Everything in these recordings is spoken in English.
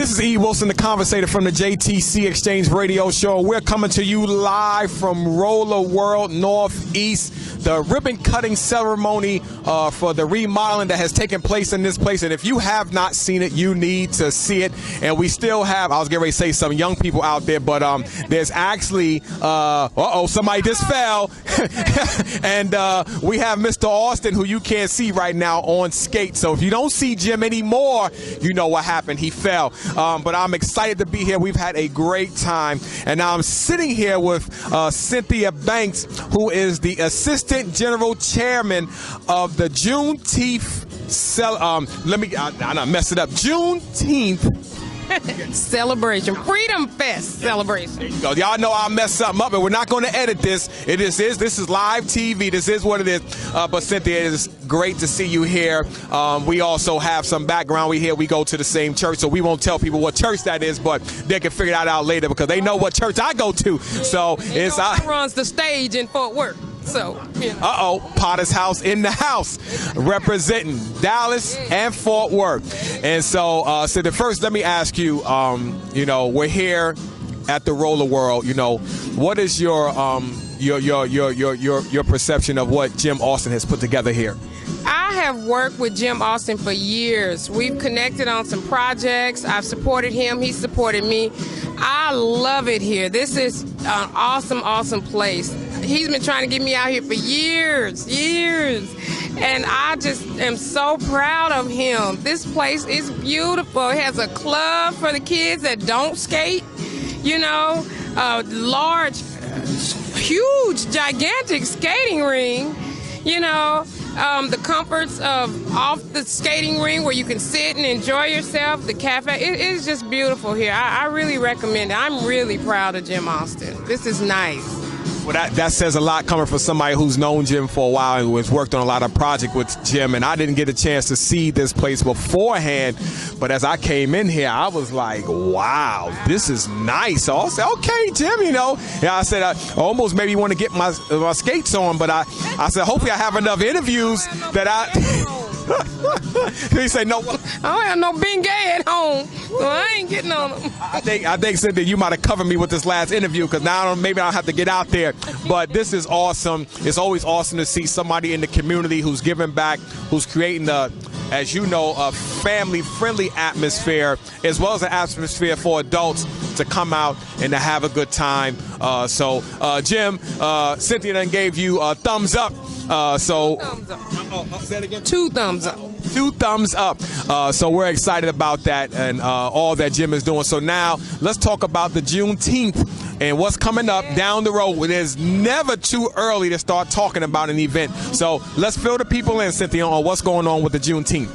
This is E.Wilson, the Conversator from the JTC Exchange Radio Show. We're coming to you live from Roller World Northeast, the ribbon cutting ceremony for the remodeling that has taken place in this place. And if you have not seen it, you need to see it. And we still have, I was getting ready to say some young people out there, but there's actually, somebody just fell. And we have Mr. Austin, who you can't see right now, on skates. So if you don't see Jim anymore, you know what happened. He fell. But I'm excited to be here. We've had a great time. And now I'm sitting here with Cynthia Banks, who is the Assistant General Chairman of the Juneteenth Juneteenth celebration, Freedom Fest celebration. There you go. Y'all know I'll mess something up, and we're not going to edit this. This is live TV. This is what it is. But Cynthia, it is great to see you here. We also have some background. We go to the same church, so we won't tell people what church that is, but they can figure that out later because they know what church I go to. So it's runs the stage in Fort Worth. So, you know. Potter's House in the house, representing Dallas and Fort Worth. And so, first, let me ask you, we're here at the Roller World. What is your perception of what Jim Austin has put together here? I have worked with Jim Austin for years. We've connected on some projects. I've supported him. He's supported me. I love it here. This is an awesome, awesome place. He's been trying to get me out here for years. And I just am so proud of him. This place is beautiful. It has a club for the kids that don't skate, a large, huge, gigantic skating ring, the comforts of off the skating ring where you can sit and enjoy yourself, the cafe. It is just beautiful here. I really recommend it. I'm really proud of Jim Austin. This is nice. Well, that says a lot coming from somebody who's known Jim for a while and who has worked on a lot of projects with Jim. And I didn't get a chance to see this place beforehand, but as I came in here, I was like, wow, this is nice. So I said, okay, Jim, I said, I almost maybe want to get my skates on, but I said, hopefully I have enough interviews that he said, no. I don't have no Bengay at home, so I ain't getting on them. I think Cynthia, you might have covered me with this last interview because now maybe I don't have to get out there. But this is awesome. It's always awesome to see somebody in the community who's giving back, who's creating a family-friendly atmosphere, as well as an atmosphere for adults to come out and to have a good time. Jim, Cynthia done gave you a thumbs up. Say that again. 2 thumbs up. 2 thumbs up. So we're excited about that and all that Jim is doing. So now let's talk about the Juneteenth and what's coming up down the road. There's never too early to start talking about an event. So let's fill the people in, Cynthia, on what's going on with the Juneteenth.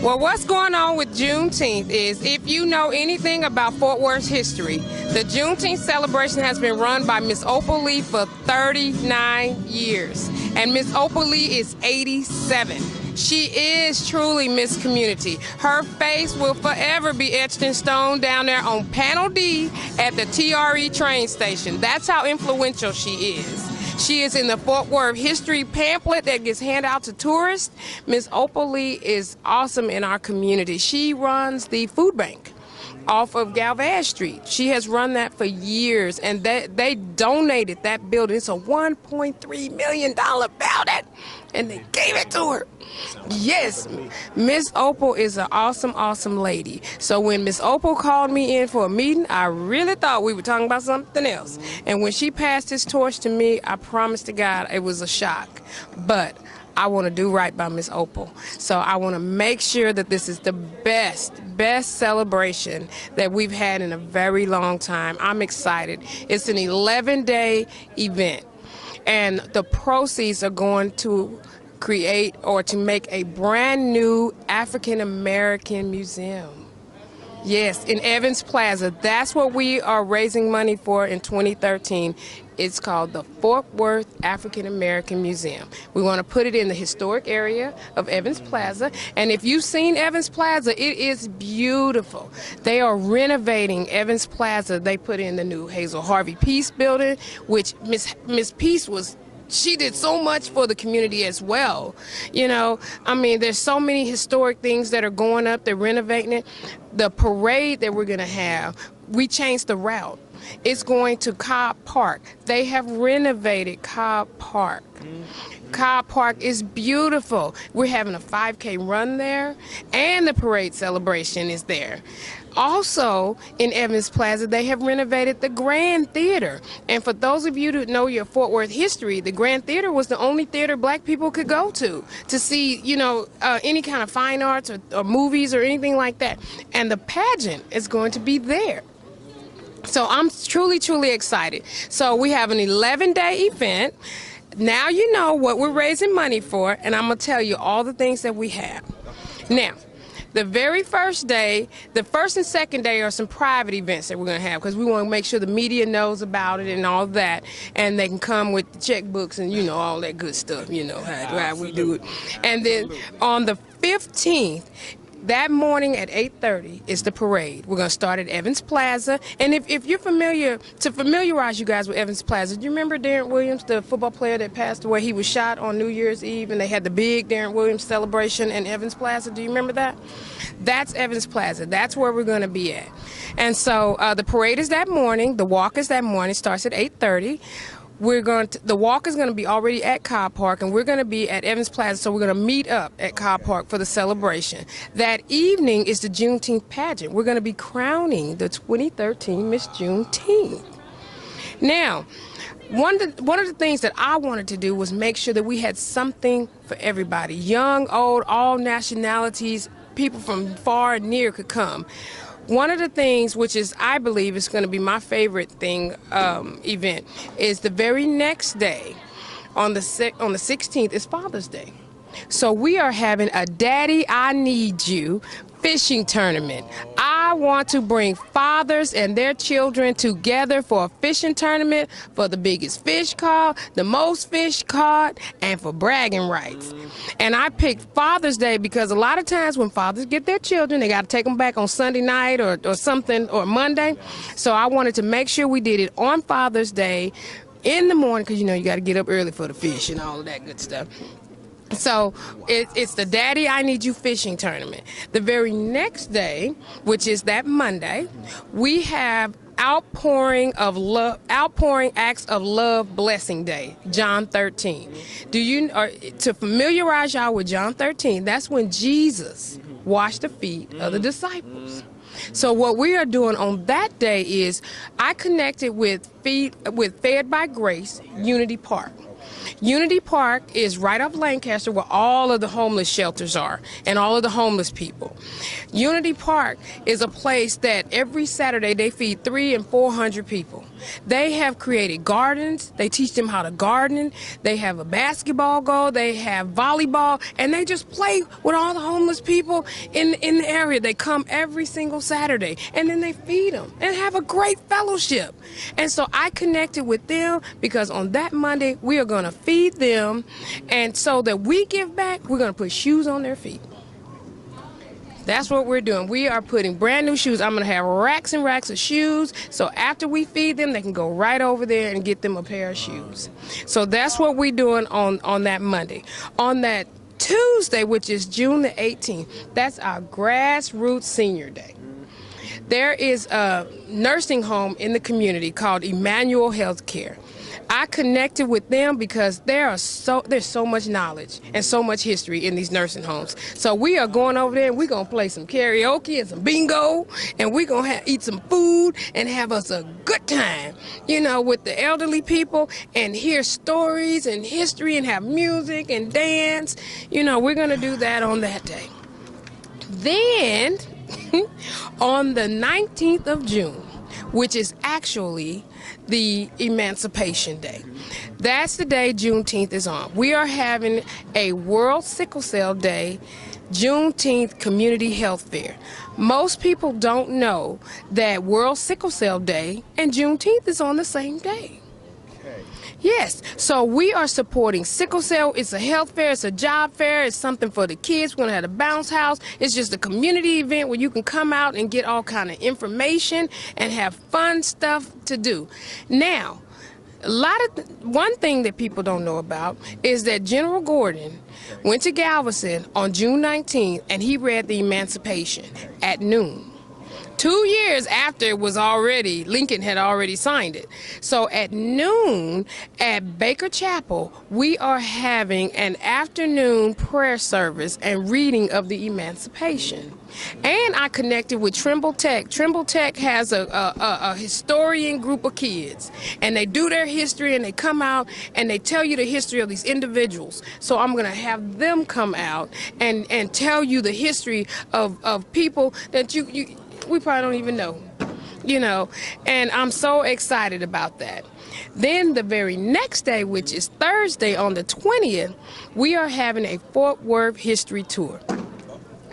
Well, what's going on with Juneteenth is, if you know anything about Fort Worth's history, the Juneteenth celebration has been run by Miss Opal Lee for 39 years. And Miss Opal Lee is 87. She is truly Miss Community. Her face will forever be etched in stone down there on Panel D at the TRE train station. That's how influential she is. She is in the Fort Worth history pamphlet that gets handed out to tourists. Miss Opal Lee is awesome in our community. She runs the food bank off of Galvez Street. She has run that for years, and they donated that building. It's a $1.3 million building, and they gave it to her. Yes, Miss Opal is an awesome, awesome lady. So when Miss Opal called me in for a meeting, I really thought we were talking about something else. And when she passed this torch to me, I promised to God it was a shock. But I want to do right by Miss Opal. So I want to make sure that this is the best celebration that we've had in a very long time. I'm excited. It's an 11-day event, and the proceeds are going to create or to make a brand new African American museum. Yes, in Evans Plaza. That's what we are raising money for in 2013. It's called the Fort Worth African American Museum. We want to put it in the historic area of Evans Plaza. And if you've seen Evans Plaza, it is beautiful. They are renovating Evans Plaza. They put in the new Hazel Harvey Peace building, which Miss Peace was she did so much for the community as well. You know, I mean, there's so many historic things that are going up. They're renovating it. The parade that we're going to have, we changed the route. It's going to Cobb Park. They have renovated Cobb Park. Cobb Park is beautiful. We're having a 5K run there, and the parade celebration is there. Also, in Evans Plaza, they have renovated the Grand Theater. And for those of you who know your Fort Worth history, the Grand Theater was the only theater black people could go to see, you know, any kind of fine arts or movies or anything like that. And the pageant is going to be there. So I'm truly, truly excited. So we have an 11-day event. Now you know what we're raising money for, and I'm going to tell you all the things that we have. Now, the very first day, the first and second day are some private events that we're going to have, because we want to make sure the media knows about it and all that, and they can come with the checkbooks and, you know, all that good stuff, you know, how we do it. And then on the 15th, that morning at 8:30 is the parade. We're going to start at Evans Plaza. And if you're familiar, to familiarize you guys with Evans Plaza, do you remember Darren Williams, the football player that passed away? He was shot on New Year's Eve, and they had the big Darren Williams celebration in Evans Plaza. Do you remember that? That's Evans Plaza. That's where we're going to be at. And so the parade is that morning. The walk is that morning. Starts at 8:30. The walk is going to be already at Cobb Park, and we're going to be at Evans Plaza, so we're going to meet up at Cobb Park for the celebration. That evening is the Juneteenth pageant. We're going to be crowning the 2013 Miss Juneteenth. Now, one of the things that I wanted to do was make sure that we had something for everybody. Young, old, all nationalities, people from far and near could come. One of the things, which is, I believe, is going to be my favorite thing, event, is the very next day, on the 16th, is Father's Day. So we are having a Daddy, I Need You fishing tournament. I want to bring fathers and their children together for a fishing tournament for the biggest fish caught, the most fish caught, and for bragging rights. And I picked Father's Day because a lot of times when fathers get their children, they got to take them back on Sunday night or something, or Monday. So I wanted to make sure we did it on Father's Day in the morning, because, you know, you got to get up early for the fish and all of that good stuff. So it's the Daddy, I Need You fishing tournament. The very next day, which is that Monday, we have outpouring acts of love blessing day, John 13. To familiarize y'all with John 13, that's when Jesus washed the feet of the disciples. So what we are doing on that day is, I connected with Fed by Grace Unity Park. Unity Park is right off Lancaster, where all of the homeless shelters are and all of the homeless people. Unity Park is a place that every Saturday they feed 300 and 400 people. They have created gardens. They teach them how to garden. They have a basketball goal. They have volleyball, and they just play with all the homeless people in the area. They come every single Saturday, and then they feed them and have a great fellowship. And so I connected with them because on that Monday we are going to feed them, and so that we give back, we're going to put shoes on their feet. That's what we're doing. We are putting brand new shoes. I'm going to have racks and racks of shoes, so after we feed them, they can go right over there and get them a pair of shoes. So that's what we're doing on that Monday. On that Tuesday, which is June the 18th, that's our Grassroots Senior Day. There is a nursing home in the community called Emmanuel Healthcare. I connected with them because there's so much knowledge and so much history in these nursing homes. So we are going over there and we're going to play some karaoke and some bingo, and we're going to eat some food and have us a good time, you know, with the elderly people, and hear stories and history and have music and dance. You know, we're going to do that on that day. Then on the 19th of June, which is actually the Emancipation Day. That's the day Juneteenth is on. We are having a World Sickle Cell Day, Juneteenth Community Health Fair. Most people don't know that World Sickle Cell Day and Juneteenth is on the same day. Yes, so we are supporting sickle cell. It's a health fair, it's a job fair, it's something for the kids. We're going to have a bounce house. It's just a community event where you can come out and get all kind of information and have fun stuff to do. Now, One thing that people don't know about is that General Gordon went to Galveston on June 19th and he read the Emancipation at noon. 2 years after it was already, Lincoln had already signed it. So at noon at Baker Chapel, we are having an afternoon prayer service and reading of the Emancipation. And I connected with Trimble Tech. Trimble Tech has a historian group of kids, and they do their history, and they come out and they tell you the history of these individuals. So I'm going to have them come out and tell you the history of people that we probably don't even know, and I'm so excited about that. Then the very next day, which is Thursday on the 20th, we are having a Fort Worth history tour.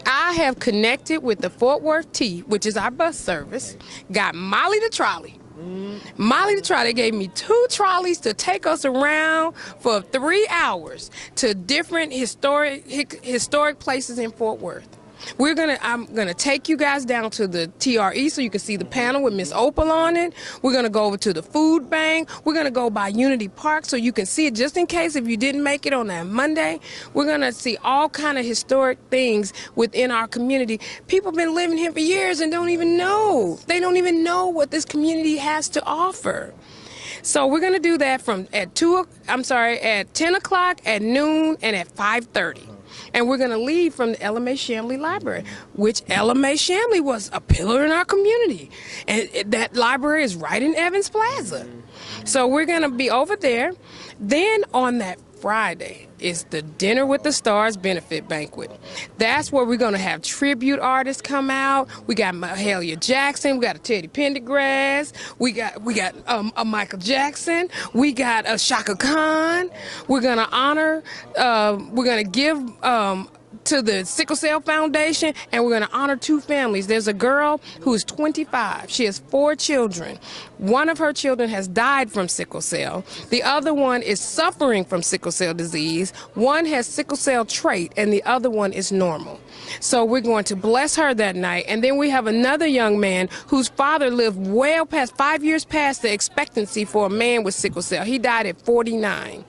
I have connected with the Fort Worth T, which is our bus service, got Molly the trolley. Molly the trolley gave me 2 trolleys to take us around for 3 hours to different historic places in Fort Worth. I'm gonna take you guys down to the TRE so you can see the panel with Miss Opal on it. We're gonna go over to the food bank. We're gonna go by Unity Park so you can see it just in case if you didn't make it on that Monday. We're gonna see all kind of historic things within our community. People have been living here for years and don't even know. They don't even know what this community has to offer. So we're gonna do that at 10 o'clock, at noon, and at 5:30. And we're going to leave from the Ella Mae Shamley Library, which Ella Mae Shamley was a pillar in our community. And that library is right in Evans Plaza. So we're going to be over there. Then on that Friday is the Dinner with the Stars benefit banquet. That's where we're going to have tribute artists come out. We got Mahalia Jackson. We got a Teddy Pendergrass. We got a Michael Jackson. We got a Shaka Khan. We're going to honor. We're going to give to the Sickle Cell Foundation, and we're going to honor 2 families. There's a girl who is 25. She has 4 children. One of her children has died from sickle cell. The other one is suffering from sickle cell disease. One has sickle cell trait, and the other one is normal. So we're going to bless her that night. And then we have another young man whose father lived well past 5 years past the expectancy for a man with sickle cell. He died at 49.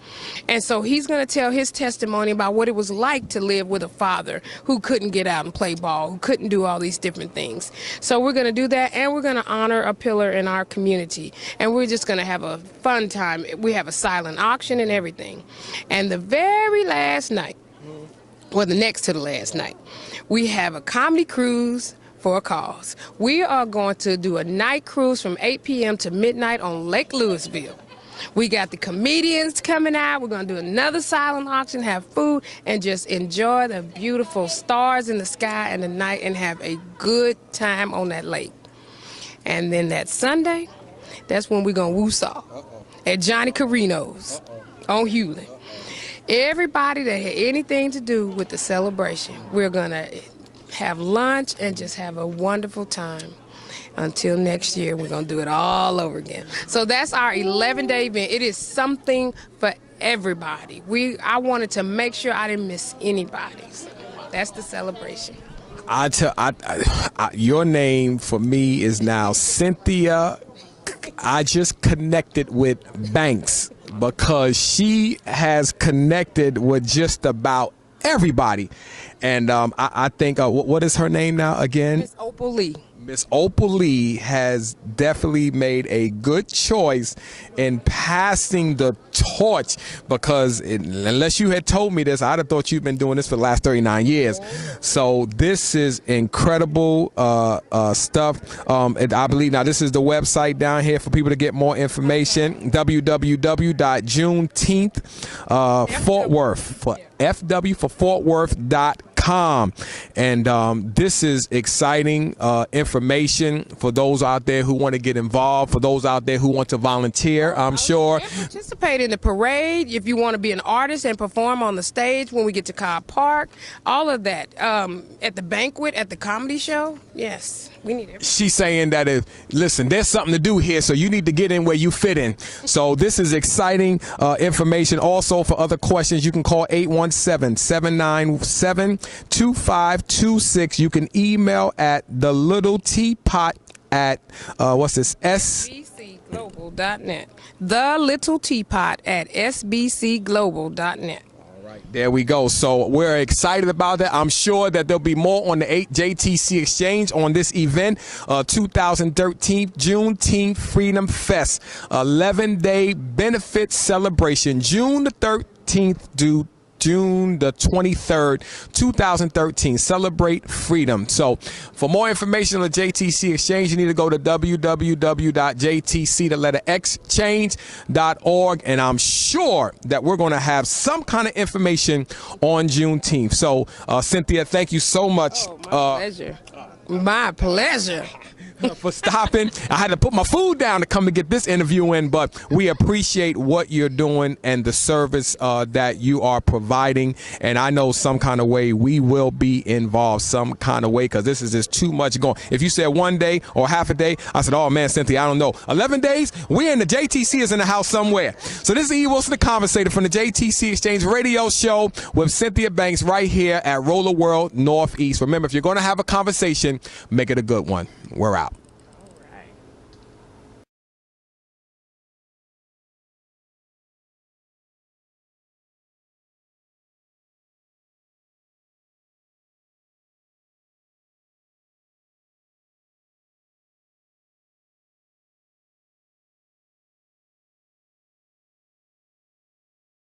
And so he's going to tell his testimony about what it was like to live with a father who couldn't get out and play ball, who couldn't do all these different things. So we're going to do that, and we're going to honor a pillar in our community. And we're just going to have a fun time. We have a silent auction and everything. And the very last night, well, the next to the last night, we have a comedy cruise for a cause. We are going to do a night cruise from 8 p.m. to midnight on Lake Louisville. We got the comedians coming out. We're going to do another silent auction, have food, and just enjoy the beautiful stars in the sky and the night and have a good time on that lake. And then that Sunday, that's when we're going to woo-saw at Johnny Carino's on Hewlett. Everybody that had anything to do with the celebration, we're going to have lunch and just have a wonderful time. Until next year, we're going to do it all over again. So that's our 11-day event. It is something for everybody. I wanted to make sure I didn't miss anybody. So that's the celebration. Your name for me is now Cynthia. I just connected with Banks because she has connected with just about everybody. And I think, what is her name now again? Miss Opal Lee. Miss Opal Lee has definitely made a good choice in passing the torch because unless you had told me this, I'd have thought you've been doing this for the last 39 years. So this is incredible stuff. And I believe now this is the website down here for people to get more information, www.juneteenth Fort Worth for FW for FortWorth.com. And this is exciting information for those out there who want to get involved, for those out there who want to volunteer, I'm sure. Participate in the parade if you want to be an artist and perform on the stage when we get to Cobb Park, all of that. At the banquet, at the comedy show, yes, we need everything. She's saying that listen, there's something to do here, so you need to get in where you fit in. So this is exciting information. Also, for other questions, you can call 817-797-2526. You can email at the little teapot at what's this? SBC Global. sbcglobal.net. The Little Teapot at sbcglobal.net. There we go. So we're excited about that. I'm sure that there'll be more on the JTC Exchange on this event, 2013 Juneteenth Freedom Fest, 11-day benefit celebration, June the 13th to June the 23rd, 2013. Celebrate freedom. So for more information on the JTC Exchange, you need to go to www.jtc.exchange.org, and I'm sure that we're going to have some kind of information on Juneteenth. So, Cynthia, thank you so much. Oh, my pleasure. My pleasure. For stopping. I had to put my food down to come and get this interview in, but we appreciate what you're doing and the service that you are providing. And I know some kind of way we will be involved some kind of way, because this is just too much going. If you said one day or half a day, I said, oh man, Cynthia, I don't know. 11 days, we're in the JTC is in the house somewhere. So this is E.Wilson, the Conversator from the JTC Exchange Radio Show with Cynthia Banks right here at Roller World Northeast. Remember, if you're going to have a conversation, make it a good one. We're out.